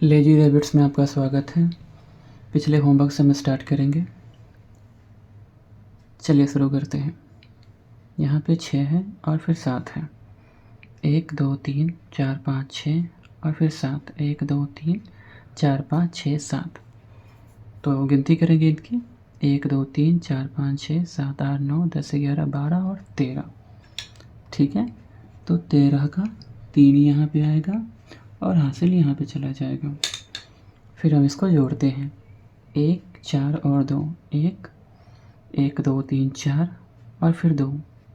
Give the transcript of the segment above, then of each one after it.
Lazy rabbits में आपका स्वागत है। पिछले होमवर्क से हम स्टार्ट करेंगे। चलिए शुरू करते हैं। यहाँ पे 6 है और फिर 7 है। 1 2 3 4 5 6 और फिर 7। 1 2 3 4 5 6 7। तो गिनती करेंगे इनकी। 1 2 3 4 5 6 7 8 9 10 11 12 और 13। ठीक है, तो 13 का 3 यहाँ पे आएगा और हासिल यहाँ पे चला जाएगा। फिर हम इसको जोड़ते हैं। 1 4 और 2 1 1 2 3 4 और फिर 2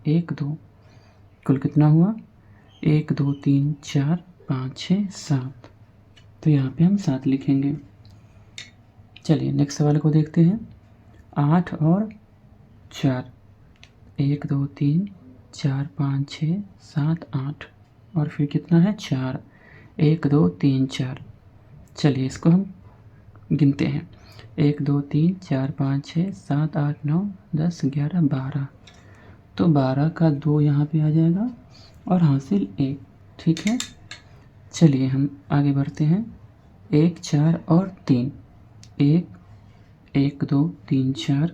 1 2। कुल कितना हुआ? 1 2 3 4 5 6 7। तो यहाँ पे हम 7 लिखेंगे। चलिए नेक्स्ट सवाल को देखते हैं। 8 और 4 1 2 3 4 5 6 7 8 और फिर कितना है? 4 1 2 3 4। चलिए इसको हम गिनते हैं। 1 2 3 4 5 6 7 8 9 10 11 12। तो 12 का 2 यहाँ पे आ जाएगा और हासिल 1। ठीक है, चलिए हम आगे बढ़ते हैं। 1 4 और 3 1 1 2 3 4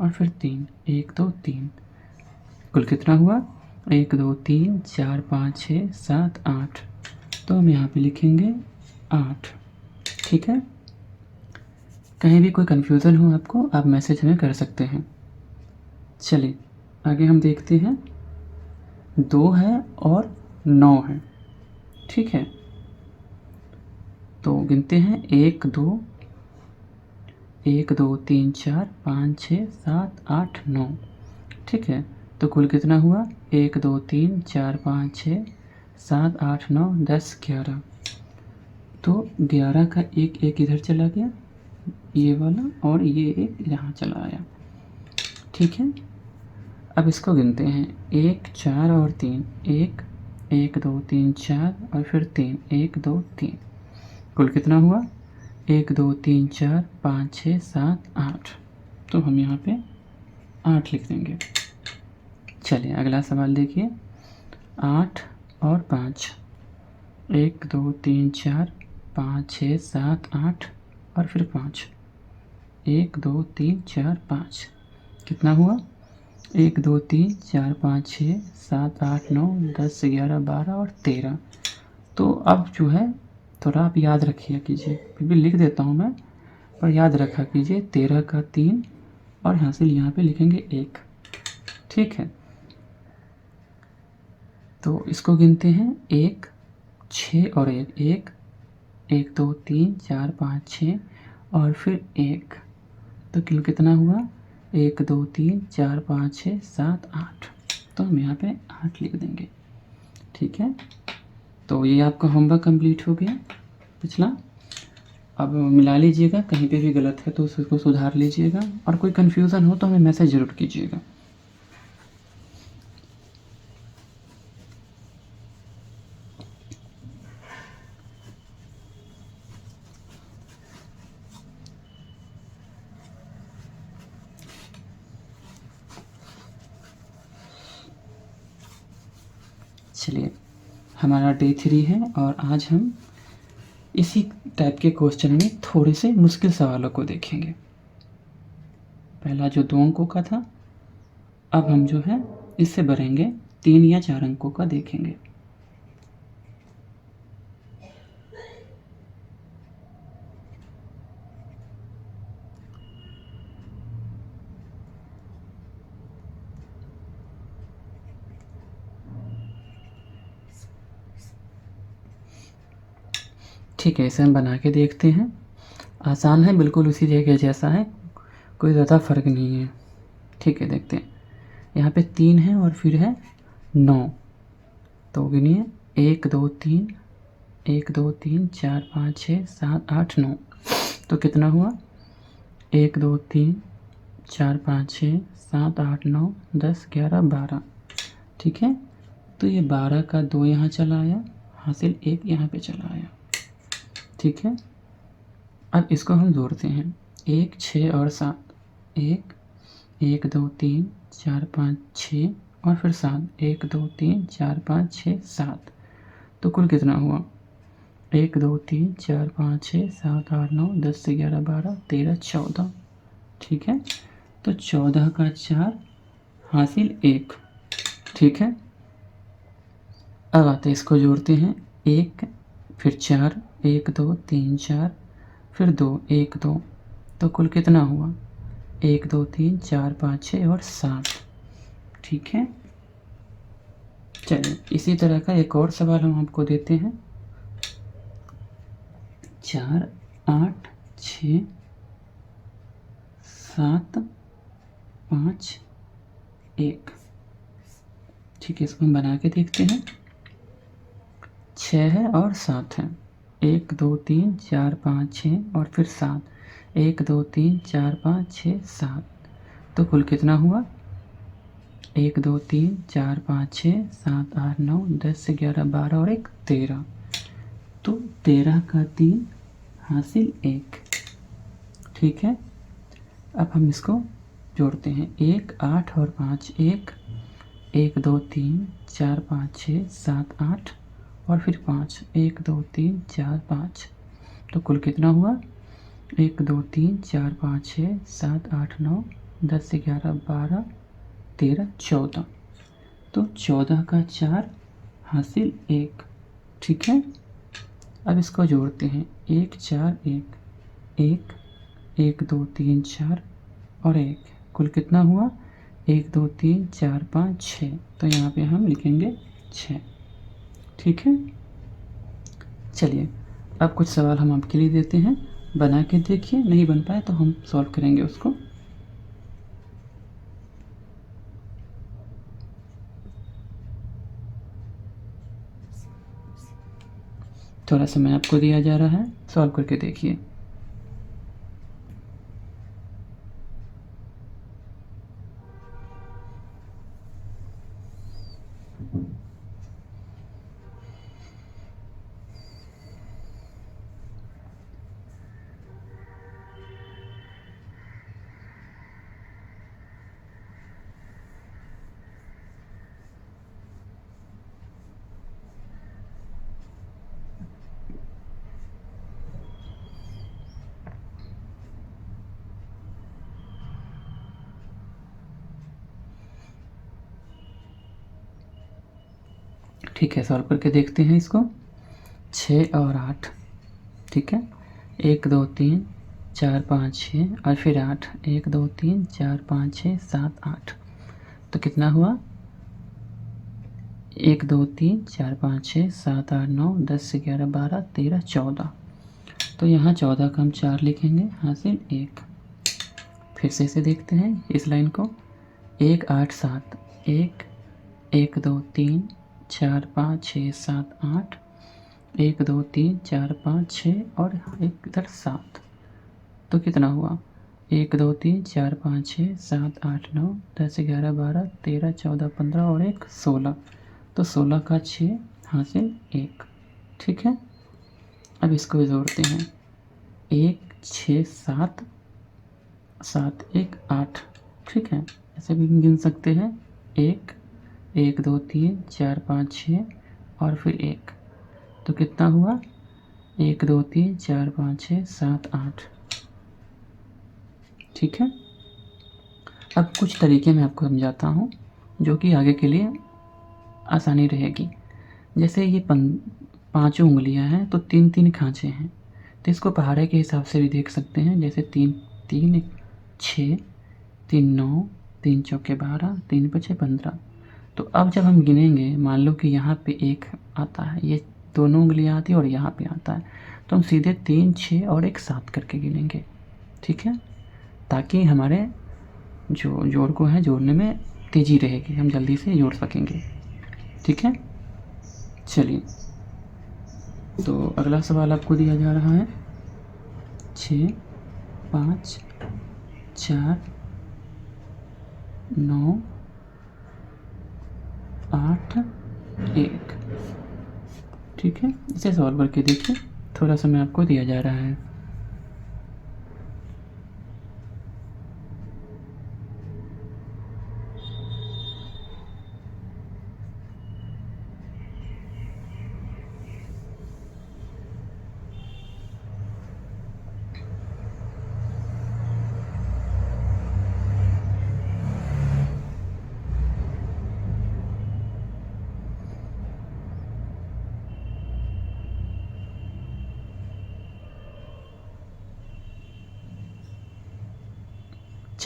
और फिर 3 1 2 3। कुल कितना हुआ? 1 2 3 4 5 6 7 8। तो हम यहाँ पे लिखेंगे 8। ठीक है, कहीं भी कोई कन्फ्यूज़न हो आपको, आप मैसेज हमें कर सकते हैं। चलिए आगे हम देखते हैं। 2 है और 9 है। ठीक है, तो गिनते हैं। 1 2 1 2 3 4 5 6 7 8 9। ठीक है, तो कुल कितना हुआ? 1 2 3 4 5 6 7 8 9 10 11। तो 11 का एक इधर चला गया, ये वाला, और ये एक यहाँ चला आया। ठीक है, अब इसको गिनते हैं। 1 4 और 3 1 1 2 3 4 और फिर 3 1 2 3। कुल कितना हुआ? 1 2 3 4 5 6 7 8। तो हम यहाँ पे 8 लिख देंगे। चलिए अगला सवाल देखिए। 8 और 5 1 2 3 4 5 6 7 8 और फिर 5 1 2 3 4 5। कितना हुआ? 1 2 3 4 5 6 7 8 9 10 11 12 और 13। तो अब जो है थोड़ा आप याद रखिए कीजिए, फिर भी लिख देता हूँ मैं, पर याद रखा कीजिए। 13 का 3 और हासिल यहाँ पे लिखेंगे 1। ठीक है, तो इसको गिनते हैं। 1 6 और 1 1 1 2 3 4 5 6 और फिर 1। तो कुल कितना हुआ? 1 2 3 4 5 6 7 8। तो हम यहाँ पे 8 लिख देंगे। ठीक है, तो ये आपका होमवर्क कंप्लीट हो गया पिछला। अब मिला लीजिएगा, कहीं पे भी गलत है तो उसको सुधार लीजिएगा, और कोई कन्फ्यूज़न हो तो हमें मैसेज ज़रूर कीजिएगा। चलिए हमारा डे 3 है और आज हम इसी टाइप के क्वेश्चन में थोड़े से मुश्किल सवालों को देखेंगे। पहला जो 2 अंकों का था, अब हम जो है इससे भरेंगे 3 या 4 अंकों का देखेंगे। ठीक है, इसे हम बना के देखते हैं। आसान है, बिल्कुल उसी जगह जैसा है, कोई ज़्यादा फ़र्क नहीं है। ठीक है, देखते हैं। यहाँ पे 3 है और फिर है 9। तो गिनिए। 1 2 3 1 2 3 4 5 6 7 8 9। तो कितना हुआ? 1 2 3 4 5 6 7 8 9 10 11 12। ठीक है, तो ये 12 का 2 यहाँ चला आया, हासिल 1 यहाँ पे चला आया। ठीक है, अब इसको हम जोड़ते हैं। 1 6 और 7 1 1 2 3 4 5 6 और फिर 7 1 2 3 4 5 6 7। तो कुल कितना हुआ? 1 2 3 4 5 6 7 8 9 10 11 12 13 14। ठीक है, तो 14 का 4 हासिल 1। ठीक है, अब आते इसको जोड़ते हैं। 1 फिर 4, 1 2 3 4 फिर 2 1 2, तो कुल कितना हुआ? 1 2 3 4 5 6 और 7। ठीक है, चलिए इसी तरह का एक और सवाल हम आपको देते हैं। 4 8 6 7 5 1। ठीक है, इसको हम बना के देखते हैं। 6 है और 7 है। 1 2 3 4 5 6 और फिर 7। 1 2 3 4 5 6 7, तो कुल कितना हुआ? 1 2 3 4 5 6 7 8 9 10 11 12 और 1 13, तो 13 का 3 हासिल 1। ठीक है, अब हम इसको जोड़ते हैं। 1 8 और 5 1 1 2 3 4 5 6 7 8 और फिर 5 1 2 3 4 5, तो कुल कितना हुआ? 1 2 3 4 5 6 7 8 9 10 11 12 13 14, तो 14 का 4 हासिल 1। ठीक है, अब इसको जोड़ते हैं। 1 4 1 1 1 2 3 4 और 1, कुल कितना हुआ? 1 2 3 4 5 6, तो यहाँ पे हम लिखेंगे 6। ठीक है, चलिए अब कुछ सवाल हम आपके लिए देते हैं, बना के देखिए। नहीं बन पाए तो हम सॉल्व करेंगे उसको। थोड़ा समय आपको दिया जा रहा है, सॉल्व करके देखिए। ठीक है, सॉल्व करके देखते हैं इसको। 6 और 8। ठीक है, 1 2 3 4 5 6 और फिर 8। 1 2 3 4 5 6 7 8, तो कितना हुआ? 1 2 3 4 5 6 7 8 9 10 11 12 13 14, तो यहाँ 14 का हम 4 लिखेंगे हासिल 1। फिर से इसे देखते हैं इस लाइन को। 1 8 7 1 1 2 3 4 5 6 7 8 1 2 3 4 5 6 और एक इधर 7, तो कितना हुआ? 1 2 3 4 5 6 7 8 9 10 11 12 13 14 15 और 1 16, तो 16 का 6 हासिल 1। ठीक है, अब इसको जोड़ते हैं। 1 6 7 7 1 8। ठीक है, ऐसे भी गिन सकते हैं। 1 1 2 3 4 5 6 और फिर 1, तो कितना हुआ? 1 2 3 4 5 6 7 8। ठीक है, अब कुछ तरीके मैं आपको समझाता हूँ जो कि आगे के लिए आसानी रहेगी। जैसे ये पाँचों उंगलियां हैं, तो 3 3 खांचे हैं, तो इसको पहाड़े के हिसाब से भी देख सकते हैं। जैसे 3 3 6 3 9 3 चौके 12 3 5 15, तो अब जब हम गिनेंगे, मान लो कि यहाँ पे 1 आता है, ये दोनों उंगलियां आती है और यहाँ पे आता है, तो हम सीधे 3 6 और 1 7 करके गिनेंगे। ठीक है, ताकि हमारे जो जोड़ को है जोड़ने में तेज़ी रहेगी, हम जल्दी से जोड़ सकेंगे। ठीक है, चलिए तो अगला सवाल आपको दिया जा रहा है। 6 5 4 9 8 1। ठीक है, इसे सॉल्व करके देखिए। थोड़ा समय आपको दिया जा रहा है।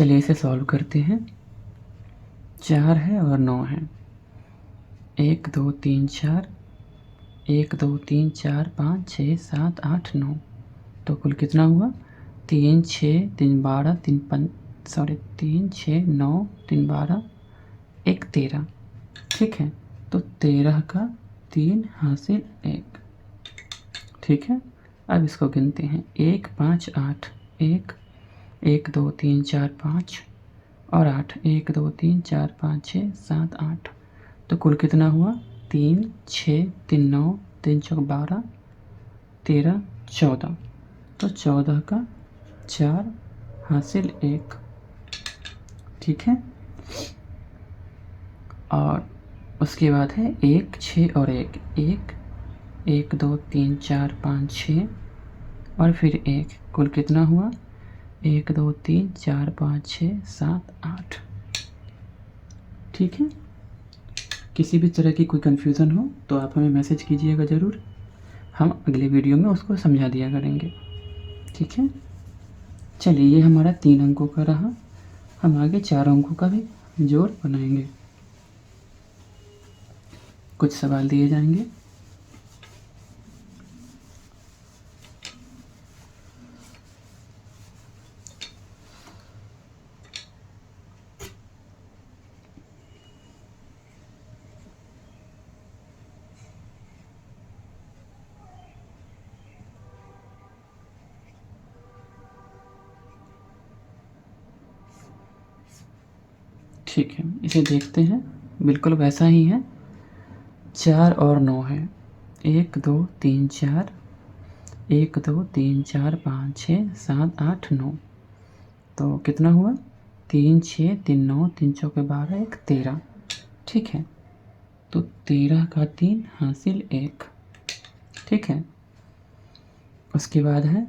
चलिए इसे सॉल्व करते हैं। 4 है और 9 है। 1 2 3 4, 1 2 3 4 5 6 7 8 9। तो कुल कितना हुआ? 3 6 3 12 3 6 9 3 12 1 13। ठीक है, तो 13 का 3 हासिल 1। ठीक है, अब इसको गिनते हैं। 1 5 8, 1 1 2 3 4 5 और 8, 1 2 3 4 5 6 7 8। तो कुल कितना हुआ? 3 6 3 9 3 4 12 13 14। तो 14 का 4 हासिल 1। ठीक है, और उसके बाद है 1 6 और 1 1 1 2 3 4 5 6 और फिर 1। कुल कितना हुआ? 1 2 3 4 5 6 7 8। ठीक है, किसी भी तरह की कोई कन्फ्यूज़न हो तो आप हमें मैसेज कीजिएगा ज़रूर, हम अगले वीडियो में उसको समझा दिया करेंगे। ठीक है, चलिए ये हमारा 3 अंकों का रहा। हम आगे 4 अंकों का भी जोड़ बनाएंगे। कुछ सवाल दिए जाएंगे। ठीक है, इसे देखते हैं। बिल्कुल वैसा ही है। 4 और 9 है। 1 2 3 4, 1 2 3 4 5 6 7 8 9। तो कितना हुआ? 3 6 3 9 3 चौके 12 1 13। ठीक है, तो 13 का 3 हासिल 1। ठीक है, उसके बाद है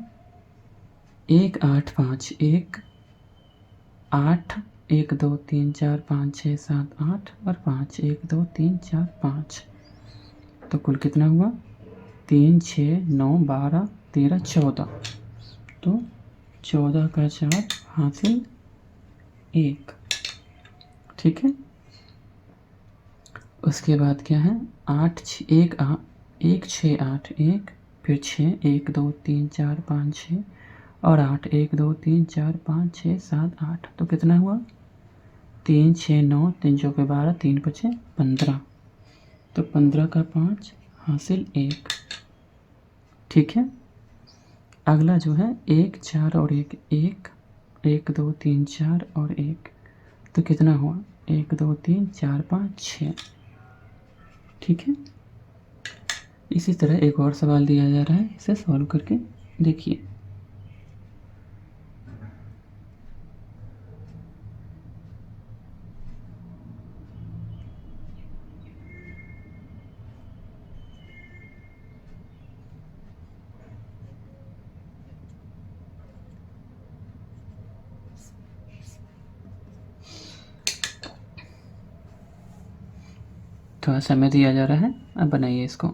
1 8 5 1 8 1 2 3 4 5 6 7 8 और 5 1 2 3 4 5। तो कुल कितना हुआ? 3 6 9 12 13 14। तो 14 का 4 हासिल 1। ठीक है, उसके बाद क्या है? 8 1 1 6 8 1 फिर 6 1 2 3 4 5 6 और 8 1 2 3 4 5 6 7 8। तो कितना हुआ? 3 6 9 3 चौके 12 3 5 15। तो 15 का 5 हासिल 1। ठीक है, अगला जो है 1 4 और 1 1 1 2 3 4 और 1। तो कितना हुआ? 1 2 3 4 5 6। ठीक है, इसी तरह एक और सवाल दिया जा रहा है, इसे सॉल्व करके देखिए। थोड़ा समय दिया जा रहा है, अब बनाइए इसको।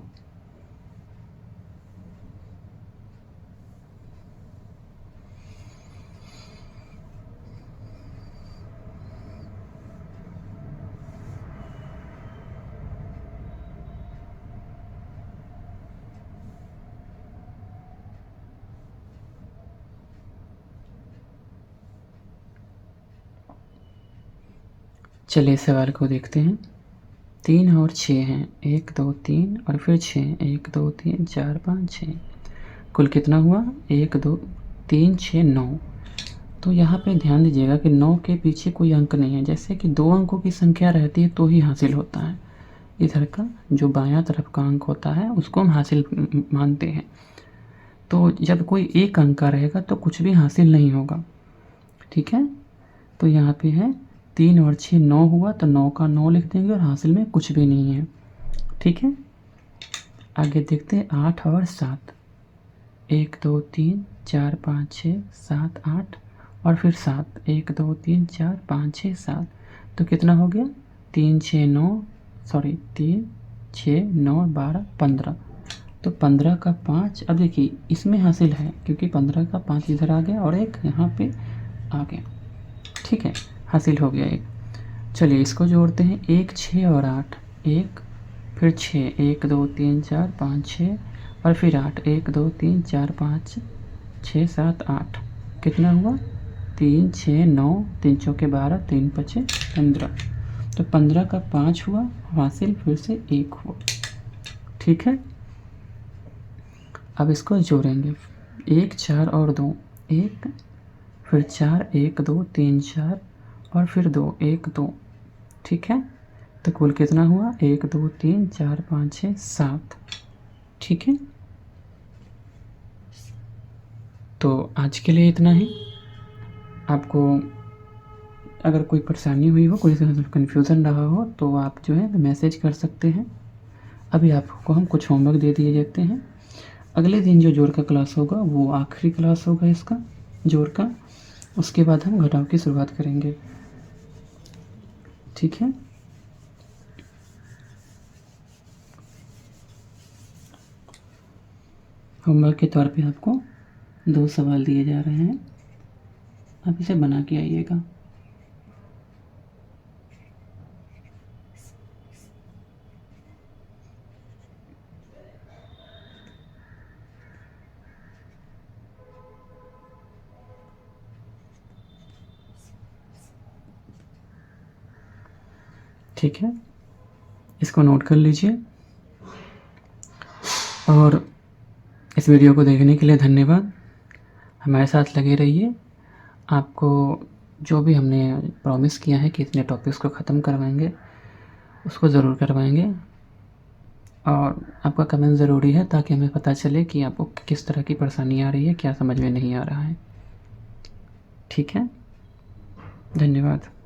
चलिए सवाल को देखते हैं। 3 और 6 हैं। 1 2 3 और फिर 6 1 2 3 4 5 6। कुल कितना हुआ? 1 2 3 6 9। तो यहाँ पे ध्यान दीजिएगा कि 9 के पीछे कोई अंक नहीं है। जैसे कि 2 अंकों की संख्या रहती है तो ही हासिल होता है। इधर का जो बायां तरफ का अंक होता है उसको हम हासिल मानते हैं। तो जब कोई एक अंक का रहेगा तो कुछ भी हासिल नहीं होगा। ठीक है, तो यहाँ पे है 3 और 6 9 हुआ, तो 9 का 9 लिख देंगे और हासिल में कुछ भी नहीं है। ठीक है, आगे देखते हैं 8 और 7। 1 2 3 4 5 6 7 8 और फिर 7 1 2 3 4 5 6 7। तो कितना हो गया? 3 6 9 12 15। तो 15 का 5, अब देखिए इसमें हासिल है क्योंकि 15 का 5 इधर आ गया और एक यहाँ पे आ गया। ठीक है, हासिल हो गया एक। चलिए इसको जोड़ते हैं, 1 6 और 8, 1 फिर 6, 1 2 3 4 5 6 और फिर 8, 1 2 3 4 5 6 7 8, कितना हुआ 3 6 9, 3 चौके 12, 3 पचे 15, तो 15 का 5 हुआ हासिल, फिर से 1 हुआ। ठीक है, अब इसको जोड़ेंगे, 1 4 और 2, 1 फिर 4, 1 2 3 4 और फिर 2, 1 2, ठीक है, तो कुल कितना हुआ 1 2 3 4 5 6 7। ठीक है, तो आज के लिए इतना ही। आपको अगर कोई परेशानी हुई हो, कोई कन्फ्यूज़न रहा हो, तो आप जो है मैसेज कर सकते हैं। अभी आपको हम कुछ होमवर्क दे दिए जाते हैं। अगले दिन जो जोड़ का क्लास होगा वो आखिरी क्लास होगा इसका जोड़ का, उसके बाद हम घटाव की शुरुआत करेंगे। ठीक है, होमवर्क के तौर पे आपको 2 सवाल दिए जा रहे हैं, आप इसे बना के आइएगा। ठीक है, इसको नोट कर लीजिए और इस वीडियो को देखने के लिए धन्यवाद। हमारे साथ लगे रहिए। आपको जो भी हमने प्रॉमिस किया है कि इतने टॉपिक्स को ख़त्म करवाएंगे, उसको ज़रूर करवाएंगे। और आपका कमेंट ज़रूरी है ताकि हमें पता चले कि आपको किस तरह की परेशानी आ रही है, क्या समझ में नहीं आ रहा है। ठीक है, धन्यवाद।